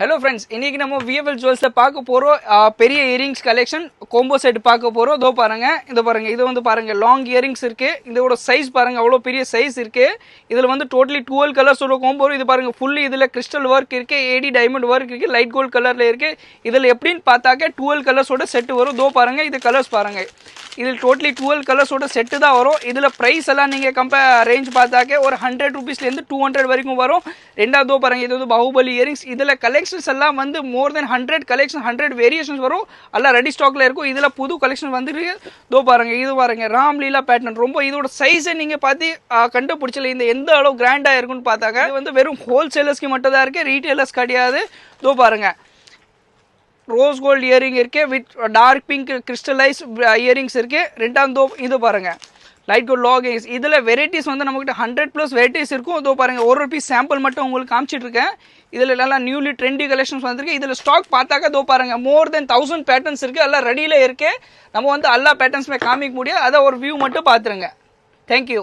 Hello friends, இன்னைக்கு நம்ம விஎஃப்எல் ஜுவல்ஸில் பார்க்க போகிறோம் பெரிய இயரிங்ஸ் கலெக்ஷன் கோம்போ செட் பார்க்க போகிறோம். இதோ பாருங்கள், இது வந்து பாருங்கள் லாங் இயரிங்ஸ் இருக்குது. இதோட சைஸ் பாருங்கள், அவ்வளோ பெரிய சைஸ் இருக்குது. இதில் வந்து டோட்டலி 12 கலர்ஸோட கோம்போ. இது பாருங்கள், ஃபுல்லி இதில் கிறிஸ்டல் ஒர்க் இருக்குது, ஏடி டைமண்ட் ஒர்க் இருக்குது, லைட் கோல்ட் கலரில் இருக்குது. இதில் எப்படின்னு பார்த்தாக்க 12 கலர்ஸோட செட்டு வரும். இதோ பாருங்கள், இது கலர்ஸ் பாருங்கள். இதில் டோட்டலி 12 கலர்ஸோட செட்டு தான் வரும். இதில் ப்ரைஸ் எல்லாம் நீங்கள் ரேஞ்ச் பார்த்தாக்க ஒரு 100 ரூபீஸ்லேருந்து 200 வரைக்கும் வரும். ரெண்டாவது பாருங்கள், இது வந்து பாகுபலி இயரிங்ஸ். இதில் கலெக்ஷன்ஸ் எல்லாம் வந்து மோர் தென் 100 கலெக்ஷன், 100 வேரியேஷன்ஸ் வரும். எல்லாம் ரெடி ஸ்டாக்ல இருக்கும். இதில் புது கலெக்ஷன் வந்துருக்கு. இதோ பாருங்கள், இது பாருங்கள் ராம்லீலா பேட்டர்ன். ரொம்ப இதோட சைஸை நீங்கள் பார்த்து கண்டுபிடிச்சல இந்த எந்த அளவு கிராண்டாக இருக்குன்னு பார்த்தாக்க இது வந்து வெறும் ஹோல்சேலர்ஸ்க்கு மட்டும் தான் இருக்குது, ரீட்டைலர்ஸ் கிடையாது. இதோ பாருங்கள், ரோஸ் கோல்டு இயரிங் இருக்கு, with dark pink crystallise earrings இருக்கு. ரெண்டாவது இது பாருங்க லைட் கோல்ட் லாக் இயரிங்ஸ். இதில் வெரைட்டிஸ் வந்து நம்மகிட்ட 100+ வெரைட்டிஸ் இருக்கும். இதோ பாருங்க, ஒரு பீஸ் சாம்பிள் மட்டும் உங்களுக்கு காமிச்சிட்டு இருக்கேன். இதில் எல்லாம் நியூலி ட்ரெண்டி கலெக்ஷன்ஸ் வந்திருக்கு. இதில் ஸ்டாக் பார்த்தாக்க இதோ பாருங்க மோர் தென் 1000 பேட்டர்ன்ஸ் இருக்கு. எல்லாம் ரெடியில இருக்கு. நம்ம வந்து எல்லா பேட்டர்ன்ஸுமே காமிக்க முடியாது. அதை ஒரு வியூ மட்டும் பார்த்துருங்க. தேங்க்யூ.